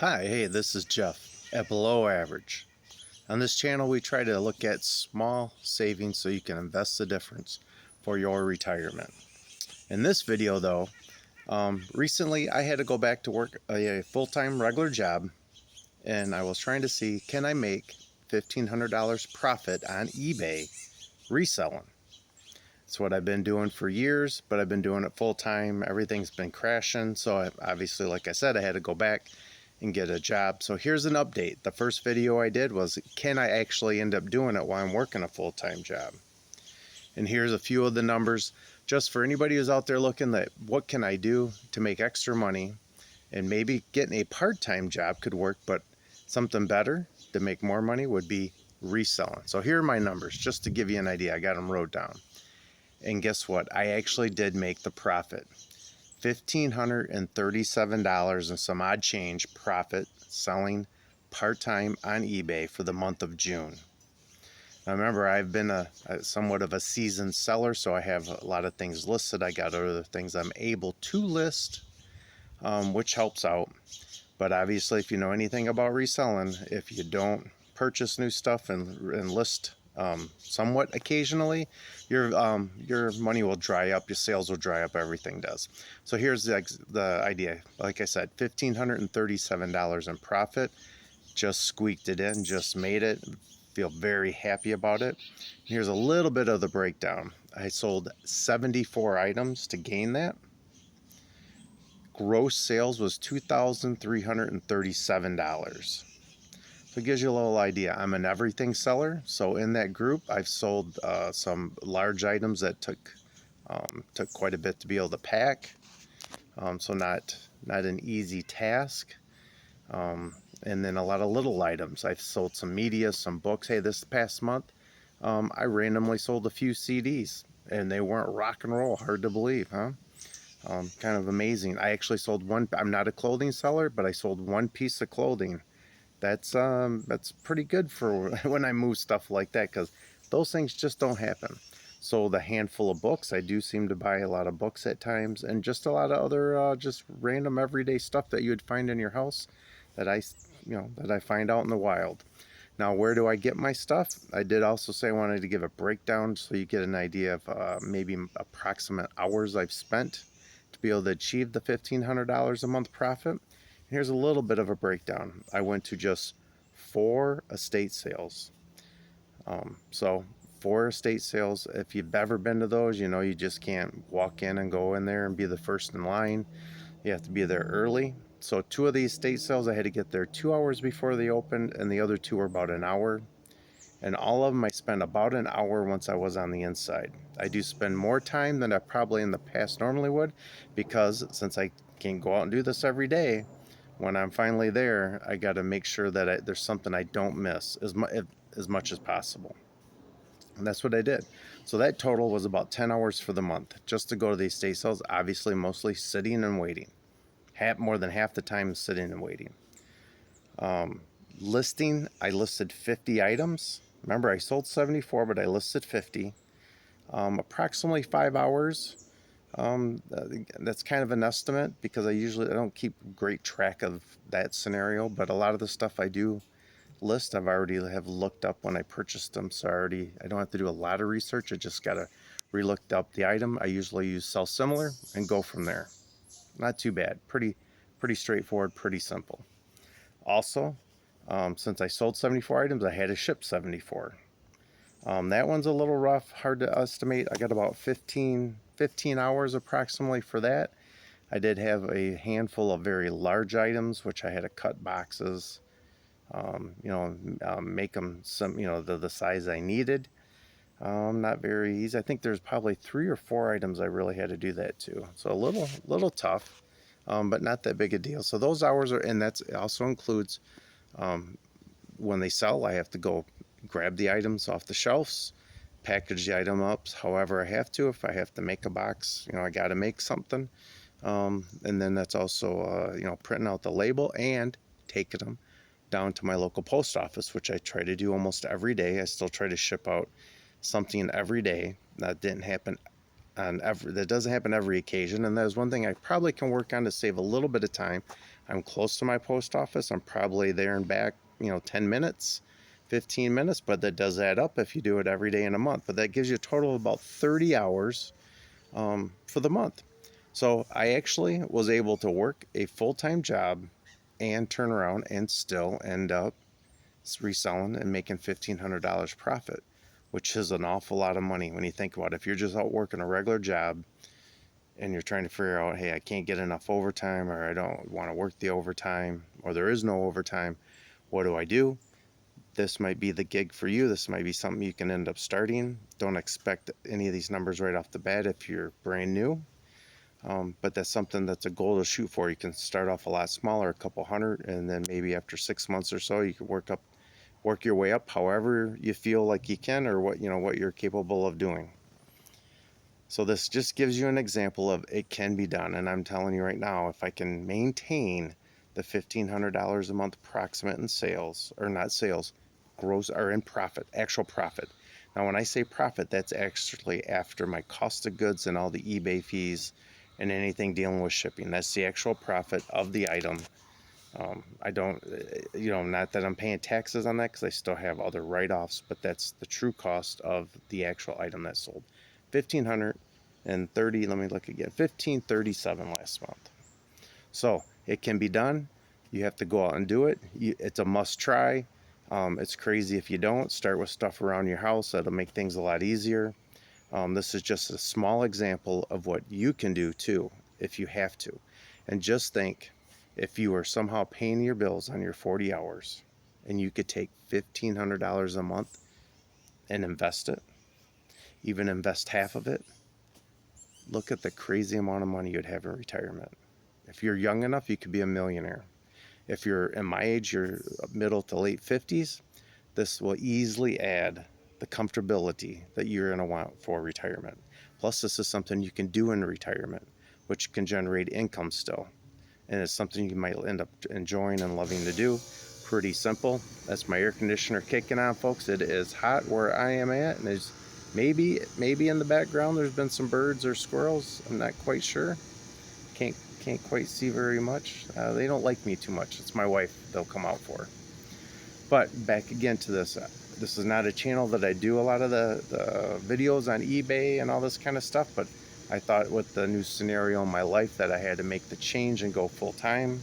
Hi, hey, this is Jeff at Below Average. On this channel, we try to look at small savings so you can invest the difference for your retirement. In this video, though, recently I had to go back to work a full-time regular job, and I was trying to see, can I make $1,500 profit on eBay reselling? It's what I've been doing for years, but I've been doing it full-time. Everything's been crashing, so obviously, like I said, I had to go back and get a job. So here's an update. The first video I did was, can I actually end up doing it while I'm working a full-time job? And here's a few of the numbers just for anybody who's out there looking at what can I do to make extra money, and maybe getting a part-time job could work, but something better to make more money would be reselling. So here are my numbers just to give you an idea. I got them wrote down. And guess what? I actually did make the profit. $1,537 and some odd change profit selling part-time on eBay for the month of June. Now remember, I've been a somewhat of a seasoned seller, so I have a lot of things listed. I got other things I'm able to list, which helps out. But obviously, if you know anything about reselling, if you don't purchase new stuff and list somewhat occasionally, your money will dry up, your sales will dry up, everything does. So here's the idea. Like I said, $1,537 in profit. Just squeaked it in, just made it. Feel very happy about it. Here's a little bit of the breakdown. I sold 74 items to gain that. Gross sales was $2,337. So it gives you a little idea. I'm an everything seller, so in that group, I've sold some large items that took quite a bit to be able to pack. So not an easy task. And then a lot of little items. I've sold some media, some books. Hey, this past month, I randomly sold a few CDs, and they weren't rock and roll. Hard to believe, huh? Kind of amazing. I actually sold one. I'm not a clothing seller, but I sold one piece of clothing. That's pretty good for when I move stuff like that, because those things just don't happen. So the handful of books, I do seem to buy a lot of books at times, and just a lot of other just random everyday stuff that you would find in your house that I find out in the wild. Now, where do I get my stuff? I did also say I wanted to give a breakdown so you get an idea of maybe approximate hours I've spent to be able to achieve the $1,500 a month profit. Here's a little bit of a breakdown. I went to just 4 estate sales. So 4 estate sales, if you've ever been to those, you know you just can't walk in and go in there and be the first in line. You have to be there early. So 2 of these estate sales, I had to get there 2 hours before they opened, and the other 2 were about an hour. And all of them, I spent about an hour once I was on the inside. I do spend more time than I probably in the past normally would, because since I can't go out and do this every day, when I'm finally there, I got to make sure that there's something I don't miss as much as possible. And that's what I did. So that total was about 10 hours for the month, just to go to these estate sales, obviously mostly sitting and waiting. More than half the time sitting and waiting. Listing, I listed 50 items. Remember, I sold 74, but I listed 50. Approximately 5 hours. That's kind of an estimate, because I don't keep great track of that scenario, but a lot of the stuff I do list, I've already have looked up when I purchased them, so I don't have to do a lot of research. I just gotta re-look up the item. I usually use sell similar and go from there. Not too bad. Pretty straightforward, pretty simple. Also, since I sold 74 items, I had to ship 74. That one's a little rough, hard to estimate. I got about 15 hours approximately for that. I did have a handful of very large items, which I had to cut boxes, make them the size I needed. Not very easy. I think there's probably 3 or 4 items I really had to do that too. So a little tough, but not that big a deal. So those hours and that also includes when they sell, I have to go grab the items off the shelves, package the item up however I have to. If I have to make a box, I got to make something. And then that's also, printing out the label and taking them down to my local post office, which I try to do almost every day. I still try to ship out something every day. That doesn't happen every occasion, and that is one thing I probably can work on to save a little bit of time. I'm close to my post office. I'm probably there and back, 10 minutes, 15 minutes, but that does add up if you do it every day in a month. But that gives you a total of about 30 hours for the month. So I actually was able to work a full-time job and turn around and still end up reselling and making $1,500 profit, which is an awful lot of money when you think about it. If you're just out working a regular job and you're trying to figure out, hey, I can't get enough overtime, or I don't want to work the overtime, or there is no overtime, what do I do? This might be the gig for you. This might be something you can end up starting. Don't expect any of these numbers right off the bat if you're brand new. But that's something that's a goal to shoot for. You can start off a lot smaller, a couple hundred, and then maybe after 6 months or so, you can work your way up however you feel like you can, or what you're capable of doing. So this just gives you an example of it can be done. And I'm telling you right now, if I can maintain the $1,500 a month approximate in sales, or not sales, gross, or in profit, actual profit. Now, when I say profit, that's actually after my cost of goods and all the eBay fees and anything dealing with shipping. That's the actual profit of the item. I don't, not that I'm paying taxes on that, because I still have other write-offs, but that's the true cost of the actual item that's sold. 1,530, let me look again, 1,537 last month. So it can be done. You have to go out and do it. It's a must try. It's crazy if you don't. Start with stuff around your house. That'll make things a lot easier. This is just a small example of what you can do too, if you have to. And just think, if you were somehow paying your bills on your 40 hours and you could take $1,500 a month and invest it, even invest half of it, look at the crazy amount of money you'd have in retirement. If you're young enough, you could be a millionaire. If you're in my age, you're middle to late 50s, this will easily add the comfortability that you're going to want for retirement. Plus, this is something you can do in retirement, which can generate income still. And it's something you might end up enjoying and loving to do. Pretty simple. That's my air conditioner kicking on, folks. It is hot where I am at, and there's maybe in the background there's been some birds or squirrels. I'm not quite sure. Can't quite see very much. They don't like me too much. It's my wife they'll come out for. But back again to this. This is not a channel that I do a lot of the videos on eBay and all this kind of stuff, but I thought with the new scenario in my life that I had to make the change and go full time,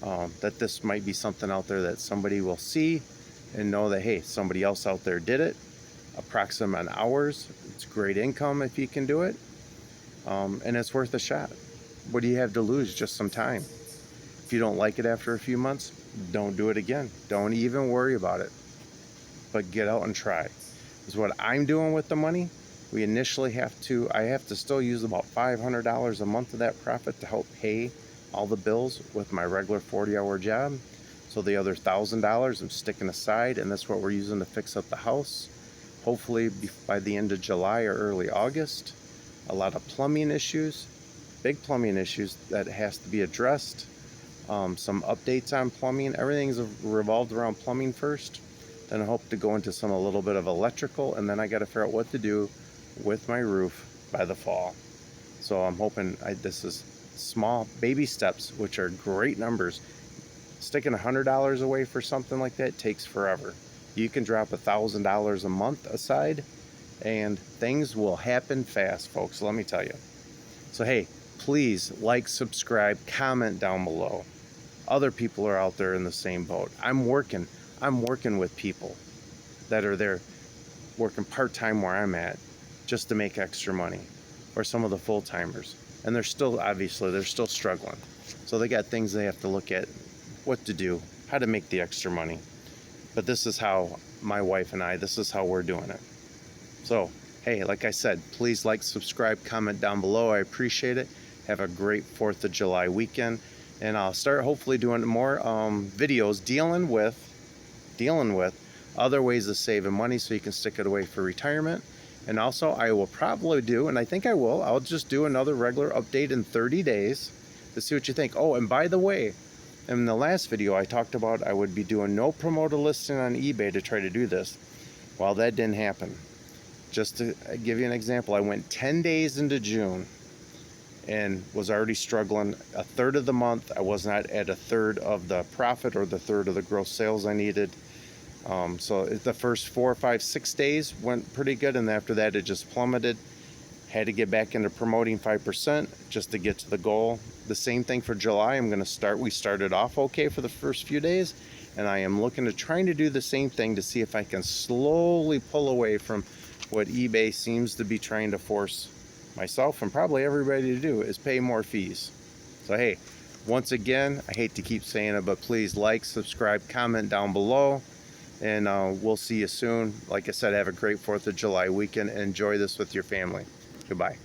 that this might be something out there that somebody will see and know that, hey, somebody else out there did it. Approximate hours. It's great income if you can do it. And it's worth a shot. What do you have to lose? Just some time. If you don't like it after a few months, don't do it again. Don't even worry about it. But get out and try. This is what I'm doing with the money. I have to still use about $500 a month of that profit to help pay all the bills with my regular 40-hour job. So the other $1,000 I'm sticking aside, and that's what we're using to fix up the house. Hopefully by the end of July or early August. A lot of plumbing issues, big plumbing issues that has to be addressed. Some updates on plumbing. Everything's revolved around plumbing first. Then I hope to go into a little bit of electrical, and then I got to figure out what to do with my roof by the fall. So I'm hoping this is small baby steps, which are great numbers. Sticking $100 away for something like that takes forever. You can drop $1,000 a month aside, and things will happen fast, folks, let me tell you. So hey, please like, subscribe, comment down below. Other people are out there in the same boat. I'm working with people that are there working part-time where I'm at just to make extra money, or some of the full-timers, and they're still struggling. So they got things they have to look at, what to do, how to make the extra money. But this is how my wife and this is how we're doing it. So hey, like I said, please like, subscribe, comment down below. I appreciate it. Have a great 4th of July weekend, and I'll start hopefully doing more videos dealing with other ways of saving money so you can stick it away for retirement. And also I will probably do, and I think I'll just do another regular update in 30 days to see what you think. Oh, and by the way, in the last video I talked about I would be doing no promoted listing on eBay to try to do this. Well, that didn't happen. Just to give you an example, I went 10 days into June and was already struggling. A third of the month, I was not at a third of the profit or the third of the gross sales I needed. So the first 4, 5, 6 days went pretty good, and after that it just plummeted. Had to get back into promoting 5% just to get to the goal. The same thing for July. We started off okay for the first few days, and I am looking to trying to do the same thing to see if I can slowly pull away from what eBay seems to be trying to force myself and probably everybody to do, is pay more fees. So hey, once again, I hate to keep saying it, but please like, subscribe, comment down below, and we'll see you soon. Like I said, have a great 4th of July weekend. Enjoy this with your family. Goodbye.